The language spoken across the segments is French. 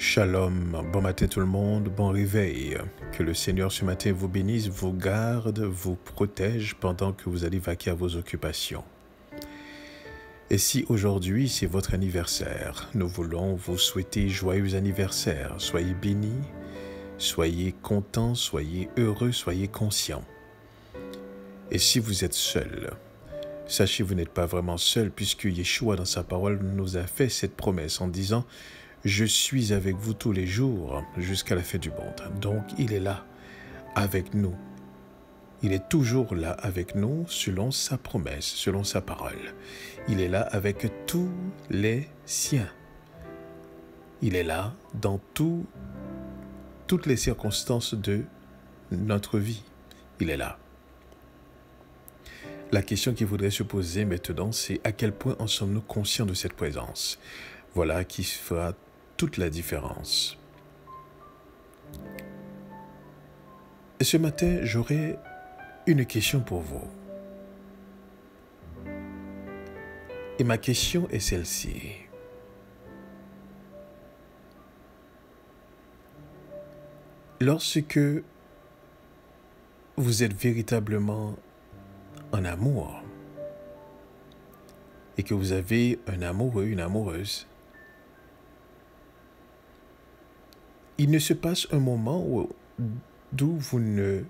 Shalom, bon matin tout le monde, bon réveil. Que le Seigneur ce matin vous bénisse, vous garde, vous protège pendant que vous allez vaquer à vos occupations. Et si aujourd'hui c'est votre anniversaire, nous voulons vous souhaiter joyeux anniversaire. Soyez bénis, soyez contents, soyez heureux, soyez conscients. Et si vous êtes seul, sachez que vous n'êtes pas vraiment seul puisque Yeshua dans sa parole nous a fait cette promesse en disant « Je suis avec vous tous les jours jusqu'à la fin du monde ». Donc il est là avec nous. Il est toujours là avec nous selon sa promesse, selon sa parole. Il est là avec tous les siens. Il est là dans toutes les circonstances de notre vie. Il est là. La question qu'il faudrait se poser maintenant, c'est à quel point en sommes-nous conscients de cette présence? Voilà qui fera toute la différence. Et ce matin, j'aurai une question pour vous. Et ma question est celle-ci. Lorsque vous êtes véritablement en amour et que vous avez un amoureux, une amoureuse, il ne se passe un moment d'où vous ne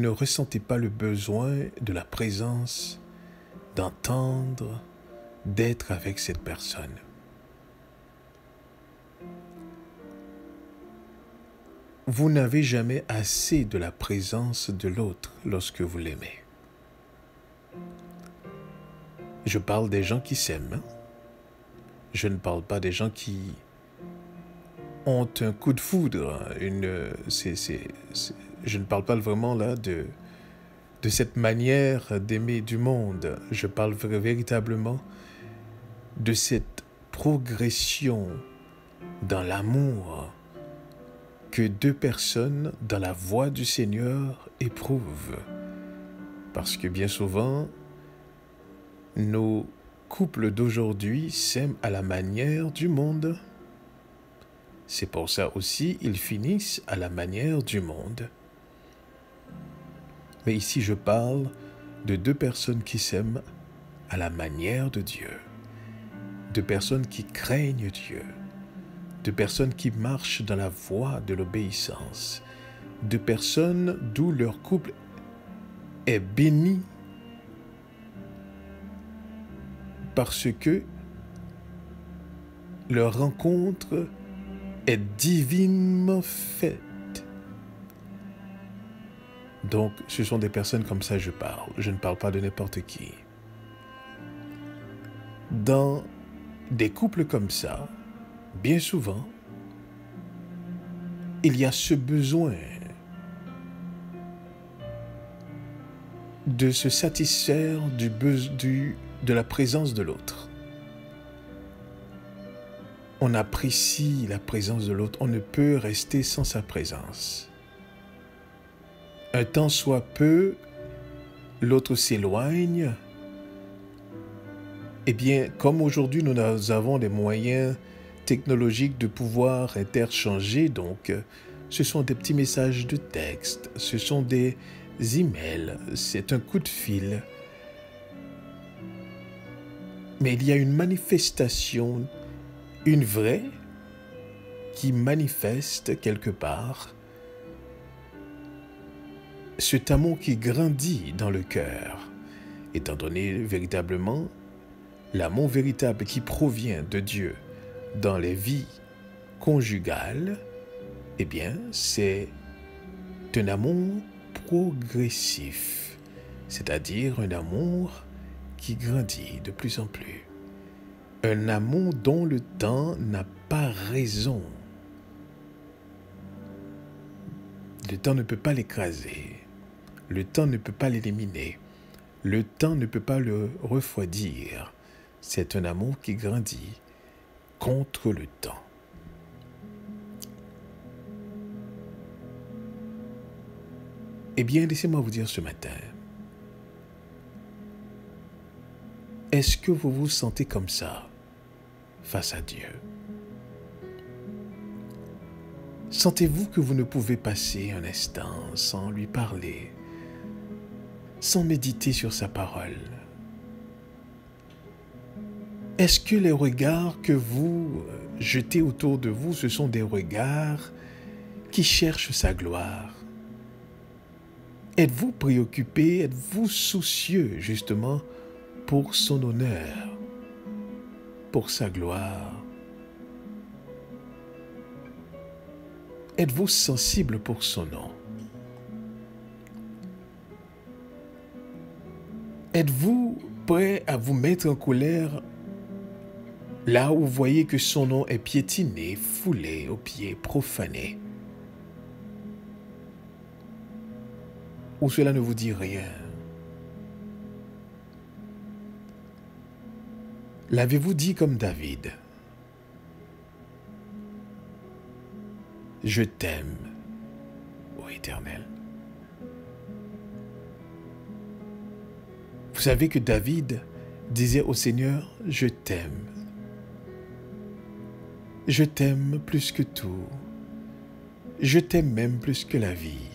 ressentez pas le besoin de la présence, d'entendre, d'être avec cette personne. Vous n'avez jamais assez de la présence de l'autre lorsque vous l'aimez. Je parle des gens qui s'aiment. Je ne parle pas des gens qui ont un coup de foudre. Je ne parle pas vraiment là de cette manière d'aimer du monde. Je parle véritablement de cette progression dans l'amour que deux personnes dans la voie du Seigneur éprouvent. Parce que bien souvent, nos couples d'aujourd'hui s'aiment à la manière du monde. C'est pour ça aussi ils finissent à la manière du monde. Mais ici, je parle de deux personnes qui s'aiment à la manière de Dieu. Deux personnes qui craignent Dieu. Deux personnes qui marchent dans la voie de l'obéissance. Deux personnes d'où leur couple est béni parce que leur rencontre est divinement faite. Donc, ce sont des personnes comme ça que je parle. Je ne parle pas de n'importe qui. Dans des couples comme ça, bien souvent, il y a ce besoin de se satisfaire de la présence de l'autre. On apprécie la présence de l'autre. On ne peut rester sans sa présence. Un temps soit peu, l'autre s'éloigne. Eh bien, comme aujourd'hui, nous avons des moyens technologiques de pouvoir interchanger, donc ce sont des petits messages de texte, ce sont des emails, c'est un coup de fil. Mais il y a une manifestation, une vraie, qui manifeste quelque part cet amour qui grandit dans le cœur, étant donné véritablement l'amour véritable qui provient de Dieu dans les vies conjugales, eh bien, c'est un amour progressif, c'est-à-dire un amour qui grandit de plus en plus. Un amour dont le temps n'a pas raison. Le temps ne peut pas l'écraser. Le temps ne peut pas l'éliminer. Le temps ne peut pas le refroidir. C'est un amour qui grandit contre le temps. Eh bien, laissez-moi vous dire ce matin, est-ce que vous vous sentez comme ça face à Dieu? Sentez-vous que vous ne pouvez passer un instant sans lui parler, sans méditer sur sa parole? Est-ce que les regards que vous jetez autour de vous, ce sont des regards qui cherchent sa gloire? Êtes-vous préoccupé, êtes-vous soucieux justement pour son honneur, pour sa gloire? Êtes-vous sensible pour son nom? Êtes-vous prêt à vous mettre en colère là où vous voyez que son nom est piétiné, foulé aux pieds, profané? Ou cela ne vous dit rien? L'avez-vous dit comme David? Je t'aime, ô Éternel. Vous savez que David disait au Seigneur, je t'aime. Je t'aime plus que tout. Je t'aime même plus que la vie,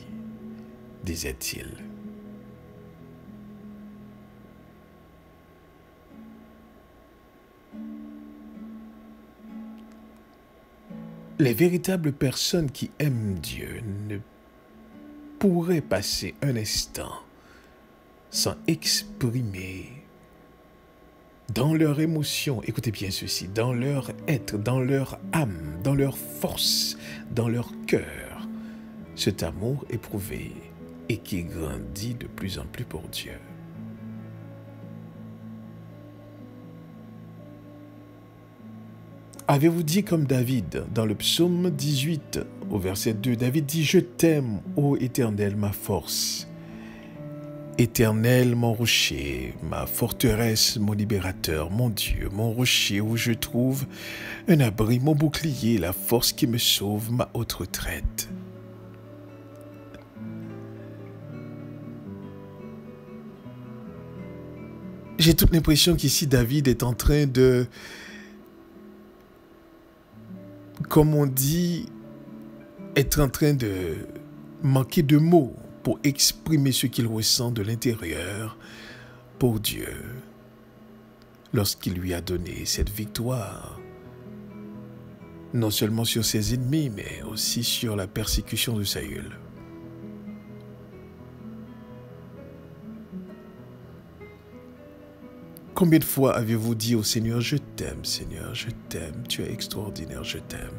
disait-il. Les véritables personnes qui aiment Dieu ne pourraient passer un instant sans exprimer dans leur émotion, écoutez bien ceci, dans leur être, dans leur âme, dans leur force, dans leur cœur, cet amour éprouvé et qui grandit de plus en plus pour Dieu. Avez-vous dit comme David dans le psaume 18 au verset 2, David dit « Je t'aime, ô Éternel, ma force. Éternel, mon rocher, ma forteresse, mon libérateur, mon Dieu, mon rocher où je trouve un abri, mon bouclier, la force qui me sauve, ma haute retraite. » J'ai toute l'impression qu'ici David est en train de, comme on dit, être en train de manquer de mots pour exprimer ce qu'il ressent de l'intérieur pour Dieu lorsqu'il lui a donné cette victoire, non seulement sur ses ennemis, mais aussi sur la persécution de Saül. Combien de fois avez-vous dit au Seigneur, je t'aime, Seigneur, je t'aime, tu es extraordinaire, je t'aime.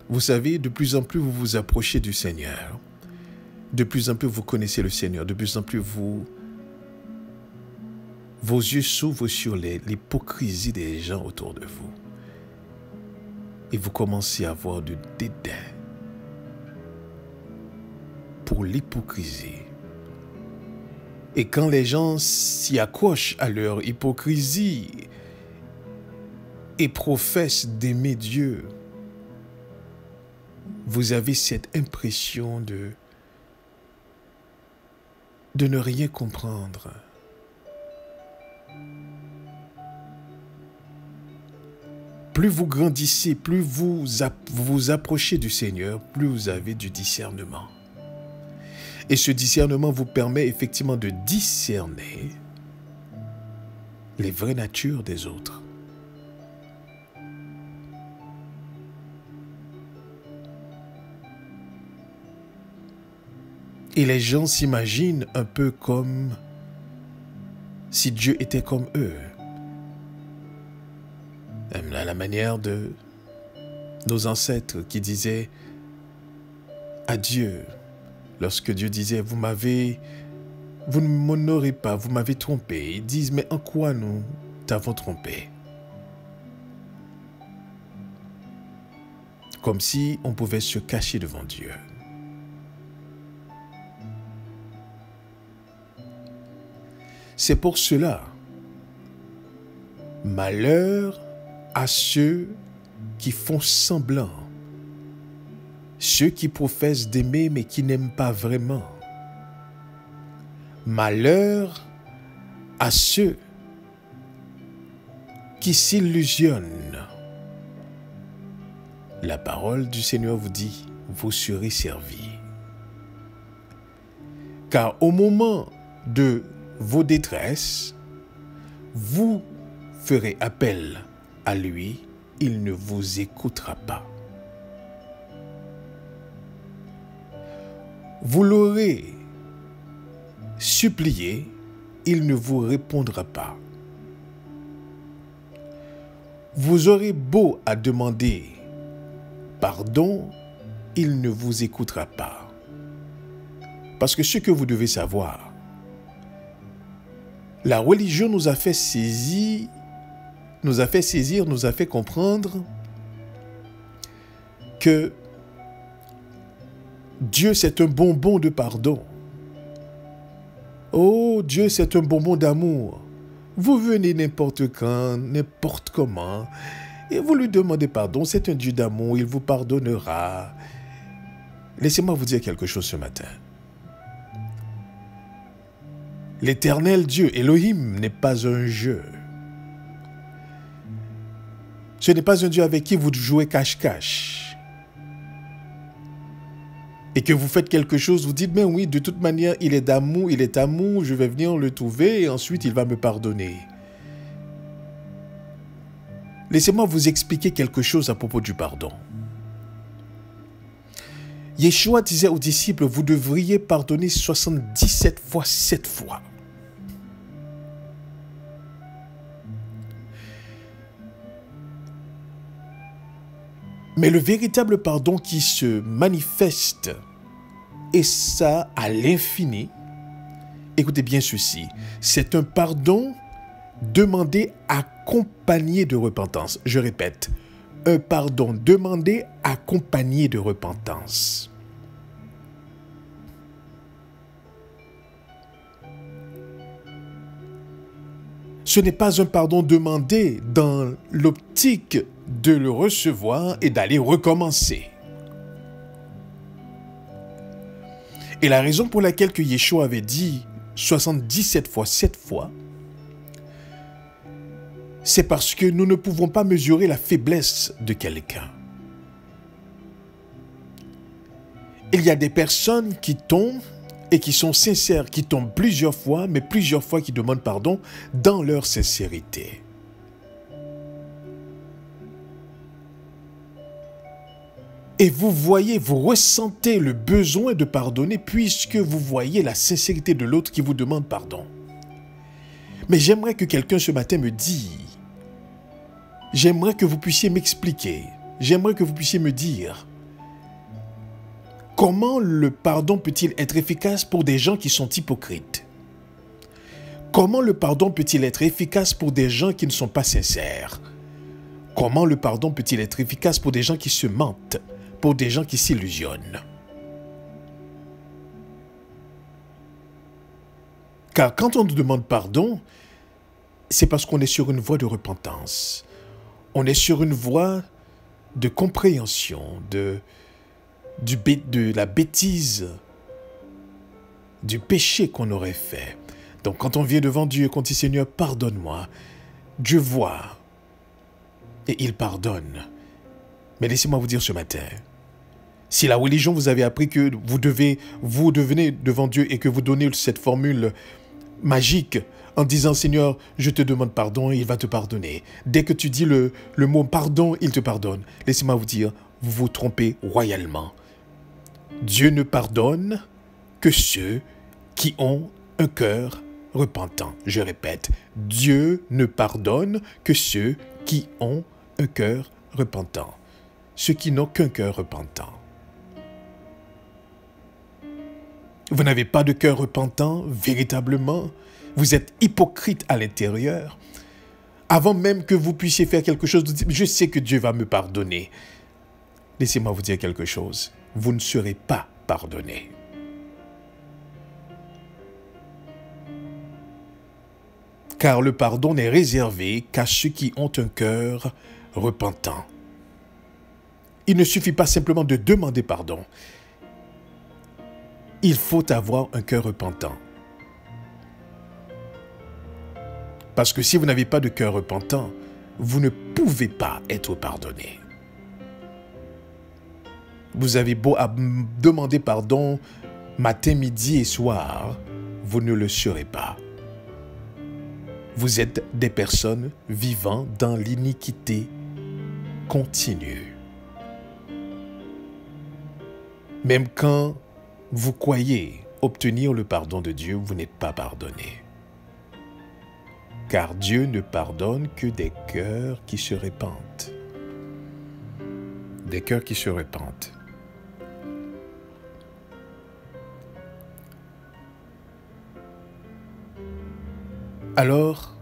Vous savez, de plus en plus vous vous approchez du Seigneur, de plus en plus vous connaissez le Seigneur, de plus en plus vos yeux s'ouvrent sur l'hypocrisie des gens autour de vous. Et vous commencez à avoir du dédain pour l'hypocrisie. Et quand les gens s'y accrochent à leur hypocrisie et professent d'aimer Dieu, vous avez cette impression de ne rien comprendre. Plus vous grandissez, plus vous vous approchez du Seigneur, plus vous avez du discernement. Et ce discernement vous permet effectivement de discerner les vraies natures des autres. Et les gens s'imaginent un peu comme si Dieu était comme eux. À la manière de nos ancêtres qui disaient à Dieu, lorsque Dieu disait, vous ne m'honorez pas, vous m'avez trompé. Ils disent, mais en quoi nous t'avons trompé? Comme si on pouvait se cacher devant Dieu. C'est pour cela, malheur à ceux qui font semblant, ceux qui professent d'aimer mais qui n'aiment pas vraiment. Malheur à ceux qui s'illusionnent, la parole du Seigneur vous dit, vous serez servis. Car au moment de vos détresses, vous ferez appel à lui, il ne vous écoutera pas. Vous l'aurez supplié, il ne vous répondra pas. Vous aurez beau à demander pardon, il ne vous écoutera pas. Parce que ce que vous devez savoir, la religion nous a fait saisir, nous a fait comprendre que Dieu c'est un bonbon de pardon. Oh, Dieu c'est un bonbon d'amour. Vous venez n'importe quand, n'importe comment, et vous lui demandez pardon, c'est un Dieu d'amour, il vous pardonnera. Laissez-moi vous dire quelque chose ce matin. L'éternel Dieu, Elohim, n'est pas un jeu. Ce n'est pas un Dieu avec qui vous jouez cache-cache. Et que vous faites quelque chose, vous dites, mais oui, de toute manière, il est d'amour, il est amour, je vais venir le trouver et ensuite il va me pardonner. Laissez-moi vous expliquer quelque chose à propos du pardon. Yeshua disait aux disciples, vous devriez pardonner 77 fois 7 fois. Mais le véritable pardon qui se manifeste, et ça à l'infini, écoutez bien ceci, c'est un pardon demandé accompagné de repentance. Je répète, un pardon demandé accompagné de repentance. Ce n'est pas un pardon demandé dans l'optique de le recevoir et d'aller recommencer. Et la raison pour laquelle que Yeshua avait dit 77 fois 7 fois, c'est parce que nous ne pouvons pas mesurer la faiblesse de quelqu'un. Il y a des personnes qui tombent et qui sont sincères, qui tombent plusieurs fois, mais plusieurs fois qui demandent pardon dans leur sincérité. Et vous voyez, vous ressentez le besoin de pardonner puisque vous voyez la sincérité de l'autre qui vous demande pardon. Mais j'aimerais que quelqu'un ce matin me dise, j'aimerais que vous puissiez m'expliquer, j'aimerais que vous puissiez me dire, comment le pardon peut-il être efficace pour des gens qui sont hypocrites? Comment le pardon peut-il être efficace pour des gens qui ne sont pas sincères? Comment le pardon peut-il être efficace pour des gens qui se mentent, pour des gens qui s'illusionnent? Car quand on nous demande pardon, c'est parce qu'on est sur une voie de repentance. On est sur une voie de compréhension, de la bêtise, du péché qu'on aurait fait. Donc quand on vient devant Dieu et qu'on dit « Seigneur, pardonne-moi », Dieu voit et il pardonne. Mais laissez-moi vous dire ce matin, si la religion vous avait appris que vous devenez devant Dieu et que vous donnez cette formule magique en disant « Seigneur, je te demande pardon » et il va te pardonner. Dès que tu dis le mot « pardon », il te pardonne. Laissez-moi vous dire, vous vous trompez royalement. Dieu ne pardonne que ceux qui ont un cœur repentant. Je répète, Dieu ne pardonne que ceux qui ont un cœur repentant. Ceux qui n'ont qu'un cœur repentant. Vous n'avez pas de cœur repentant, véritablement. Vous êtes hypocrite à l'intérieur. Avant même que vous puissiez faire quelque chose, vous dites, je sais que Dieu va me pardonner. Laissez-moi vous dire quelque chose. Vous ne serez pas pardonné. Car le pardon n'est réservé qu'à ceux qui ont un cœur repentant. Il ne suffit pas simplement de demander pardon. Il faut avoir un cœur repentant. Parce que si vous n'avez pas de cœur repentant, vous ne pouvez pas être pardonné. Vous avez beau demander pardon matin, midi et soir, vous ne le serez pas. Vous êtes des personnes vivant dans l'iniquité continue. Même quand vous croyez obtenir le pardon de Dieu, vous n'êtes pas pardonné. Car Dieu ne pardonne que des cœurs qui se repentent. Des cœurs qui se repentent. Alors,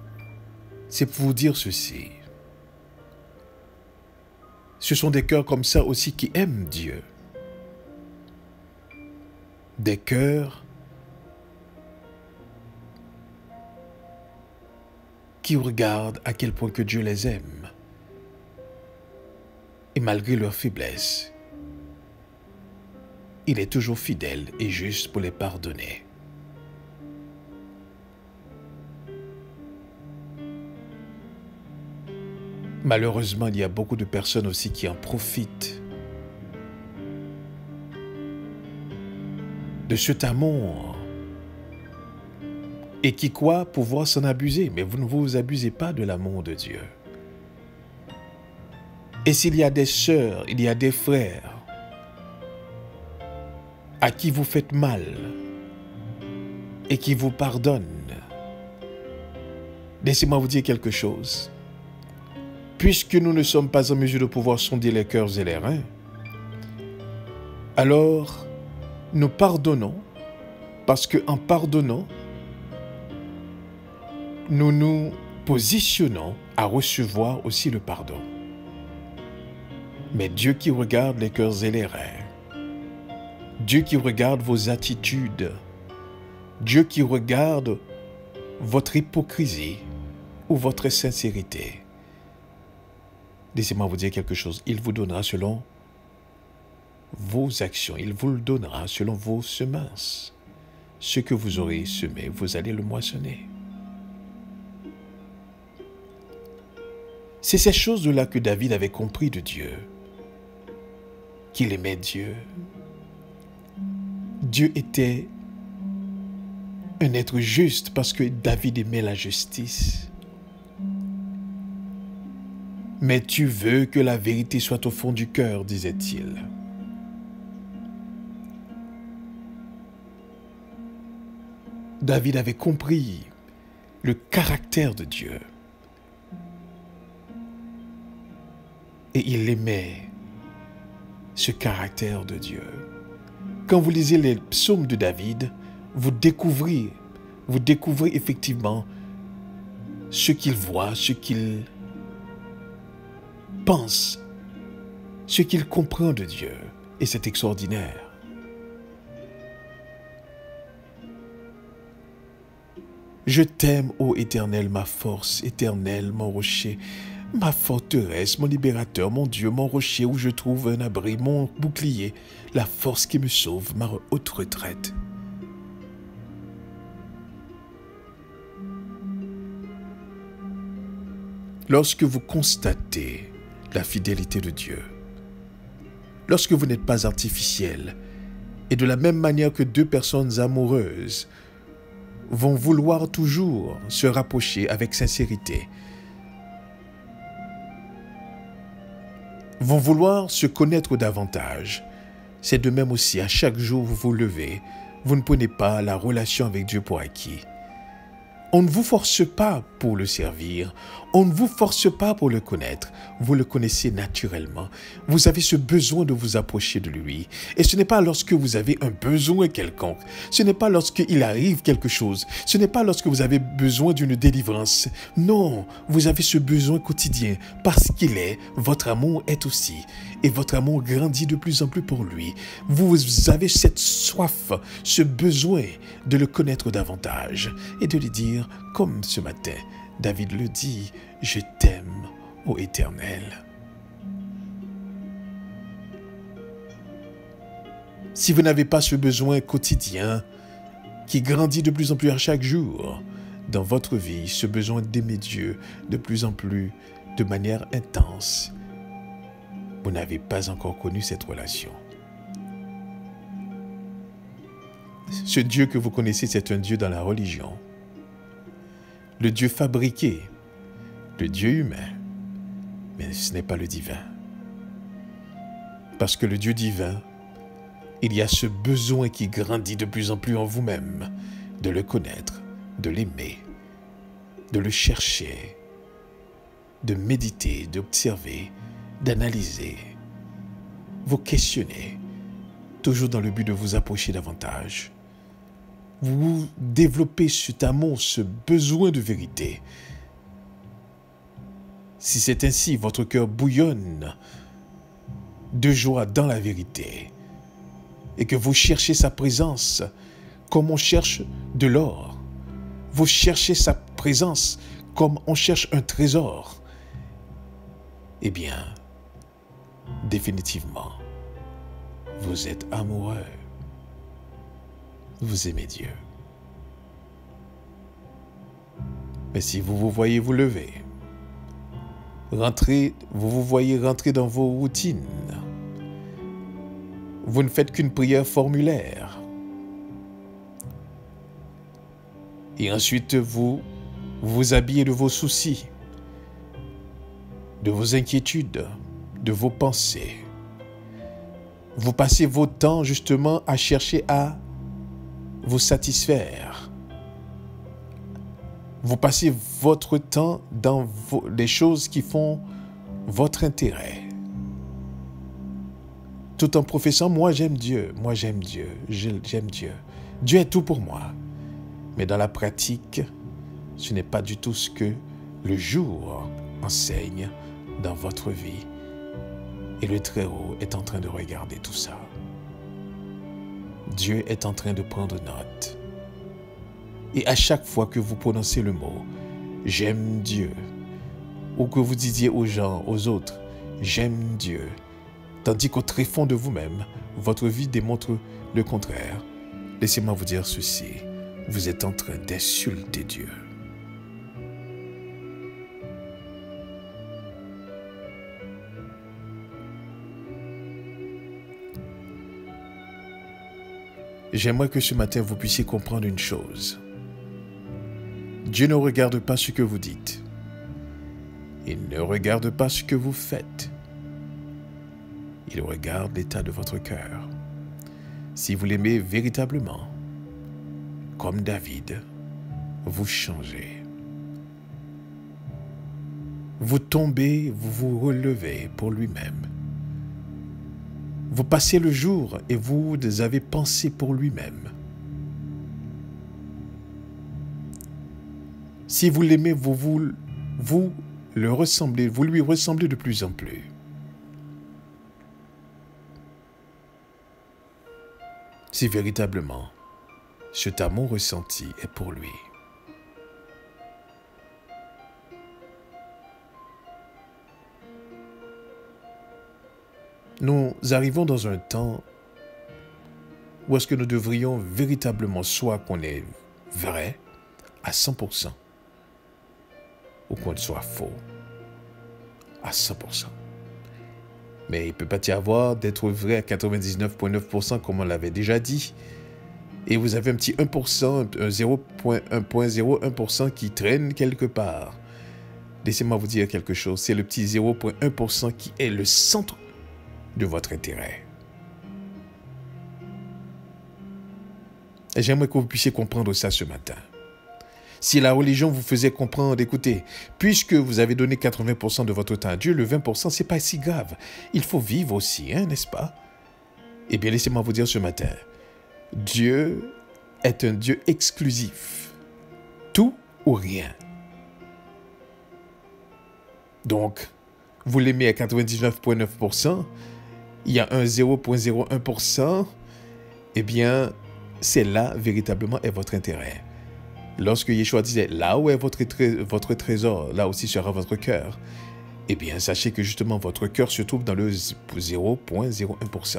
c'est pour vous dire ceci. Ce sont des cœurs comme ça aussi qui aiment Dieu. Des cœurs qui regardent à quel point que Dieu les aime. Et malgré leur faiblesse, il est toujours fidèle et juste pour les pardonner. Malheureusement, il y a beaucoup de personnes aussi qui en profitent de cet amour et qui croient pouvoir s'en abuser. Mais vous ne vous abusez pas de l'amour de Dieu. Et s'il y a des sœurs, il y a des frères à qui vous faites mal et qui vous pardonnent, laissez-moi vous dire quelque chose. Puisque nous ne sommes pas en mesure de pouvoir sonder les cœurs et les reins, alors nous pardonnons, parce qu'en pardonnant, nous nous positionnons à recevoir aussi le pardon. Mais Dieu qui regarde les cœurs et les reins, Dieu qui regarde vos attitudes, Dieu qui regarde votre hypocrisie ou votre sincérité, laissez-moi vous dire quelque chose. Il vous donnera selon vos actions. Il vous le donnera selon vos semences. Ce que vous aurez semé, vous allez le moissonner. C'est ces choses-là que David avait compris de Dieu. Qu'il aimait Dieu. Dieu était un être juste parce que David aimait la justice. Mais tu veux que la vérité soit au fond du cœur, disait-il. David avait compris le caractère de Dieu. Et il aimait ce caractère de Dieu. Quand vous lisez les psaumes de David, vous découvrez effectivement ce qu'il voit, ce qu'il pense, ce qu'il comprend de Dieu. Et c'est extraordinaire. Je t'aime, ô Éternel, ma force, Éternel, mon rocher, ma forteresse, mon libérateur, mon Dieu, mon rocher où je trouve un abri, mon bouclier, la force qui me sauve, ma haute retraite. Lorsque vous constatez la fidélité de Dieu, lorsque vous n'êtes pas artificiel, et de la même manière que deux personnes amoureuses vont vouloir toujours se rapprocher avec sincérité, vont vouloir se connaître davantage, c'est de même aussi, à chaque jour vous vous levez, vous ne prenez pas la relation avec Dieu pour acquis. On ne vous force pas pour le servir, on ne vous force pas pour le connaître, vous le connaissez naturellement. Vous avez ce besoin de vous approcher de lui. Et ce n'est pas lorsque vous avez un besoin quelconque, ce n'est pas lorsqu'il arrive quelque chose, ce n'est pas lorsque vous avez besoin d'une délivrance. Non, vous avez ce besoin quotidien parce qu'il est, votre amour est aussi. Et votre amour grandit de plus en plus pour lui. Vous avez cette soif, ce besoin de le connaître davantage et de lui dire, comme ce matin, David le dit, « Je t'aime, ô Éternel. » Si vous n'avez pas ce besoin quotidien qui grandit de plus en plus à chaque jour dans votre vie, ce besoin d'aimer Dieu de plus en plus de manière intense, vous n'avez pas encore connu cette relation. Ce Dieu que vous connaissez, c'est un Dieu dans la religion. Le Dieu fabriqué, le Dieu humain, mais ce n'est pas le divin. Parce que le Dieu divin, il y a ce besoin qui grandit de plus en plus en vous-même, de le connaître, de l'aimer, de le chercher, de méditer, d'observer, d'analyser, vous questionner, toujours dans le but de vous approcher davantage. Vous développez cet amour, ce besoin de vérité. Si c'est ainsi, votre cœur bouillonne de joie dans la vérité et que vous cherchez sa présence comme on cherche de l'or. Vous cherchez sa présence comme on cherche un trésor. Eh bien, définitivement, vous êtes amoureux. Vous aimez Dieu. Mais si vous vous voyez vous lever, vous vous voyez rentrer dans vos routines, vous ne faites qu'une prière formulaire, et ensuite vous vous habillez de vos soucis, de vos inquiétudes, de vos pensées. Vous passez votre temps justement à chercher à vous satisfaire. Vous passez votre temps dans les choses qui font votre intérêt. Tout en professant, moi j'aime Dieu, j'aime Dieu. Dieu est tout pour moi. Mais dans la pratique, ce n'est pas du tout ce que le jour enseigne dans votre vie. Et le Très-Haut est en train de regarder tout ça. Dieu est en train de prendre note. Et à chaque fois que vous prononcez le mot « J'aime Dieu » ou que vous disiez aux gens, aux autres « J'aime Dieu », tandis qu'au tréfonds de vous-même, votre vie démontre le contraire, laissez-moi vous dire ceci, vous êtes en train d'insulter Dieu. J'aimerais que ce matin vous puissiez comprendre une chose. Dieu ne regarde pas ce que vous dites. Il ne regarde pas ce que vous faites. Il regarde l'état de votre cœur. Si vous l'aimez véritablement, comme David, vous changez. Vous tombez, vous vous relevez pour lui-même. Vous passez le jour et vous avez pensé pour lui-même. Si vous l'aimez, vous le ressemblez, vous lui ressemblez de plus en plus. Si véritablement cet amour ressenti est pour lui. Nous arrivons dans un temps où est-ce que nous devrions véritablement soit qu'on est vrai à 100% ou qu'on soit faux à 100%. Mais il ne peut pas y avoir d'être vrai à 99,9% comme on l'avait déjà dit. Et vous avez un petit 1%, un 0,01% qui traîne quelque part. Laissez-moi vous dire quelque chose. C'est le petit 0,1% qui est le centre de votre intérêt. Et j'aimerais que vous puissiez comprendre ça ce matin. Si la religion vous faisait comprendre, écoutez, puisque vous avez donné 80% de votre temps à Dieu, le 20%, c'est pas si grave. Il faut vivre aussi, n'est-ce pas? Eh bien, laissez-moi vous dire ce matin, Dieu est un Dieu exclusif. Tout ou rien. Donc, vous l'aimez à 99,9%, il y a un 0,01%, eh bien, c'est là véritablement est votre intérêt. Lorsque Yeshua disait, là où est votre trésor, là aussi sera votre cœur, eh bien, sachez que justement, votre cœur se trouve dans le 0,01%.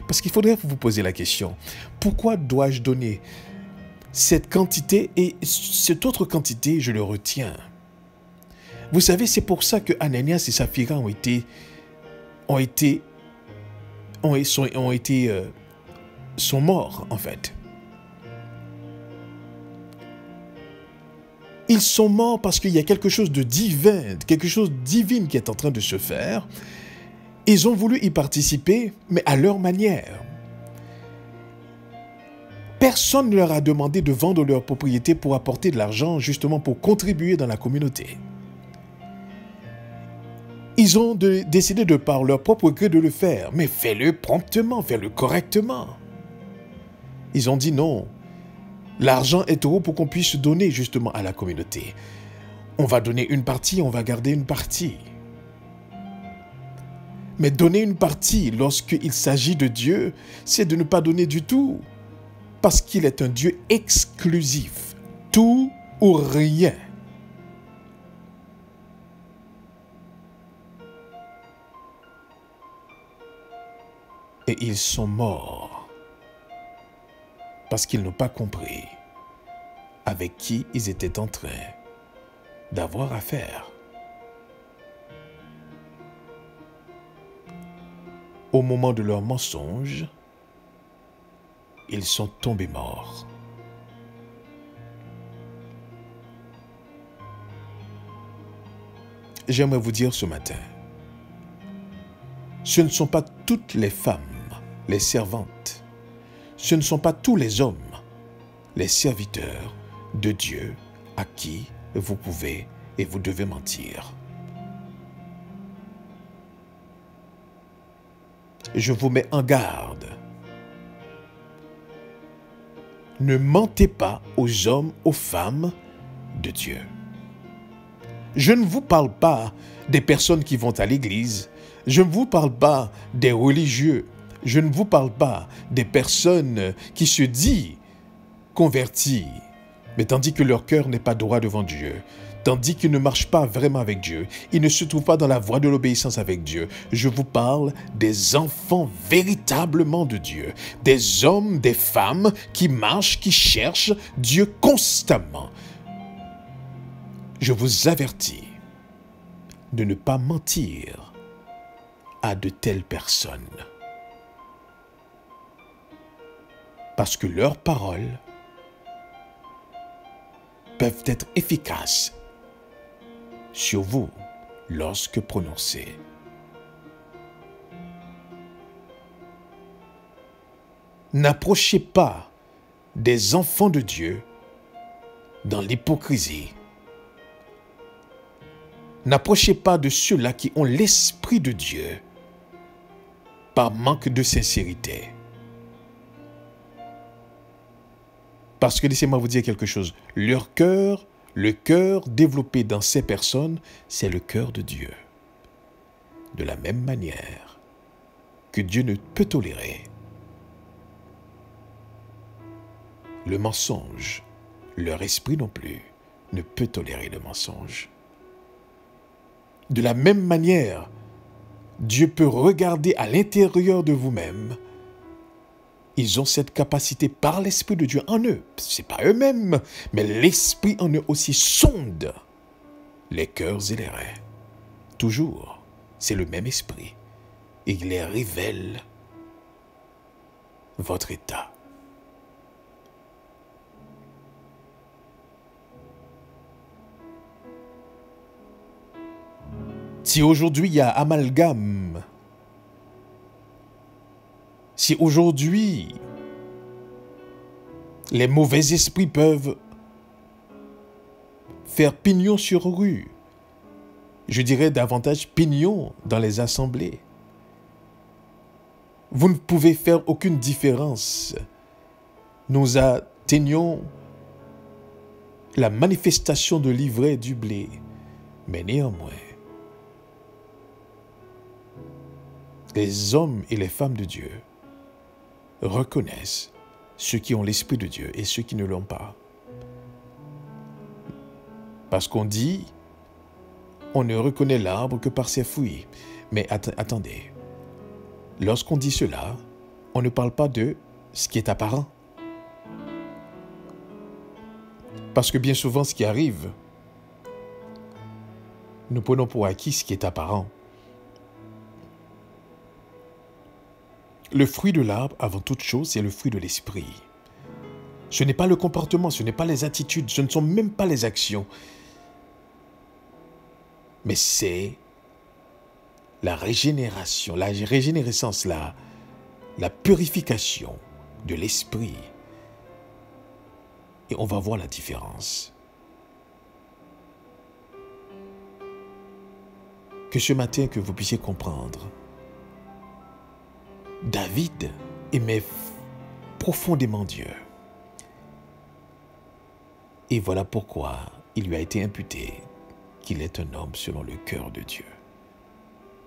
Parce qu'il faudrait vous poser la question, pourquoi dois-je donner cette quantité et cette autre quantité, je le retiens? Vous savez, c'est pour ça que Ananias et Saphira sont morts, en fait. Ils sont morts parce qu'il y a quelque chose de divin, quelque chose de divin qui est en train de se faire. Ils ont voulu y participer, mais à leur manière. Personne ne leur a demandé de vendre leur propriété pour apporter de l'argent, justement pour contribuer dans la communauté. Ils ont décidé de par leur propre gré de le faire, mais fais-le promptement, fais-le correctement. Ils ont dit non. L'argent est trop pour qu'on puisse donner justement à la communauté. On va donner une partie, on va garder une partie. Mais donner une partie lorsqu'il s'agit de Dieu, c'est de ne pas donner du tout. Parce qu'il est un Dieu exclusif. Tout ou rien. Et ils sont morts. Parce qu'ils n'ont pas compris avec qui ils étaient en train d'avoir affaire. Au moment de leur mensonge, ils sont tombés morts. J'aimerais vous dire ce matin, ce ne sont pas toutes les femmes, les servantes, ce ne sont pas tous les hommes, les serviteurs de Dieu à qui vous pouvez et vous devez mentir. Je vous mets en garde. Ne mentez pas aux hommes, aux femmes de Dieu. Je ne vous parle pas des personnes qui vont à l'église. Je ne vous parle pas des religieux. Je ne vous parle pas des personnes qui se disent converties, mais tandis que leur cœur n'est pas droit devant Dieu, tandis qu'ils ne marchent pas vraiment avec Dieu, ils ne se trouvent pas dans la voie de l'obéissance avec Dieu. Je vous parle des enfants véritablement de Dieu, des hommes, des femmes qui marchent, qui cherchent Dieu constamment. Je vous avertis de ne pas mentir à de telles personnes. Parce que leurs paroles peuvent être efficaces sur vous lorsque prononcées. N'approchez pas des enfants de Dieu dans l'hypocrisie. N'approchez pas de ceux-là qui ont l'esprit de Dieu par manque de sincérité. Parce que laissez-moi vous dire quelque chose. Leur cœur, le cœur développé dans ces personnes, c'est le cœur de Dieu. De la même manière que Dieu ne peut tolérer le mensonge, leur esprit non plus ne peut tolérer le mensonge. De la même manière, Dieu peut regarder à l'intérieur de vous-même. Ils ont cette capacité par l'Esprit de Dieu en eux. Ce n'est pas eux-mêmes, mais l'Esprit en eux aussi sonde les cœurs et les reins. Toujours, c'est le même Esprit. Et il les révèle votre état. Si aujourd'hui il y a amalgame, si aujourd'hui les mauvais esprits peuvent faire pignon sur rue, je dirais davantage pignon dans les assemblées, vous ne pouvez faire aucune différence. Nous atteignons la manifestation de l'ivraie et du blé, mais néanmoins, les hommes et les femmes de Dieu reconnaissent ceux qui ont l'Esprit de Dieu et ceux qui ne l'ont pas. Parce qu'on dit, on ne reconnaît l'arbre que par ses fruits. Mais attendez, lorsqu'on dit cela, on ne parle pas de ce qui est apparent. Parce que bien souvent, ce qui arrive, nous prenons pour acquis ce qui est apparent. Le fruit de l'arbre, avant toute chose, c'est le fruit de l'esprit. Ce n'est pas le comportement, ce n'est pas les attitudes, ce ne sont même pas les actions. Mais c'est la régénération, la régénérescence, la purification de l'esprit. Et on va voir la différence. Que ce matin, que vous puissiez comprendre. David aimait profondément Dieu. Et voilà pourquoi il lui a été imputé qu'il est un homme selon le cœur de Dieu.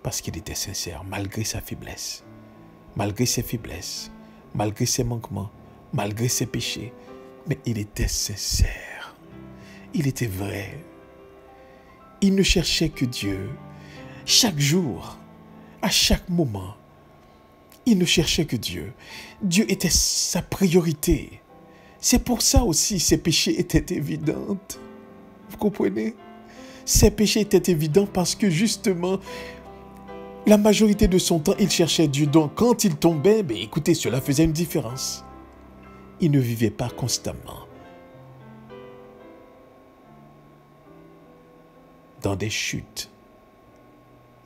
Parce qu'il était sincère, malgré sa faiblesse, malgré ses faiblesses, malgré ses manquements, malgré ses péchés. Mais il était sincère, il était vrai. Il ne cherchait que Dieu. Chaque jour, à chaque moment, il ne cherchait que Dieu. Dieu était sa priorité. C'est pour ça aussi ses péchés étaient évidents. Vous comprenez? Ses péchés étaient évidents parce que justement, la majorité de son temps, il cherchait Dieu. Donc quand il tombait, écoutez, cela faisait une différence. Il ne vivait pas constamment dans des chutes.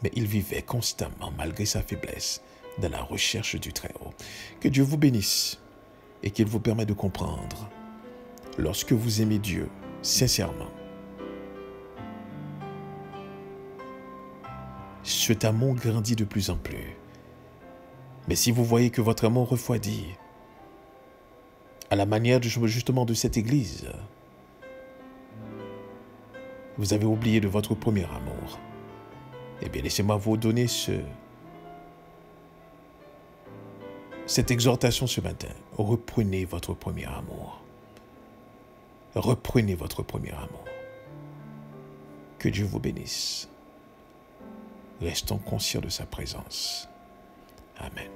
Mais il vivait constamment, malgré sa faiblesse, dans la recherche du Très-Haut. Que Dieu vous bénisse et qu'il vous permette de comprendre, lorsque vous aimez Dieu sincèrement, cet amour grandit de plus en plus. Mais si vous voyez que votre amour refroidit, à la manière justement de cette église, vous avez oublié de votre premier amour. Eh bien, laissez-moi vous donner cette exhortation ce matin. Reprenez votre premier amour. Reprenez votre premier amour. Que Dieu vous bénisse. Restons conscients de sa présence. Amen.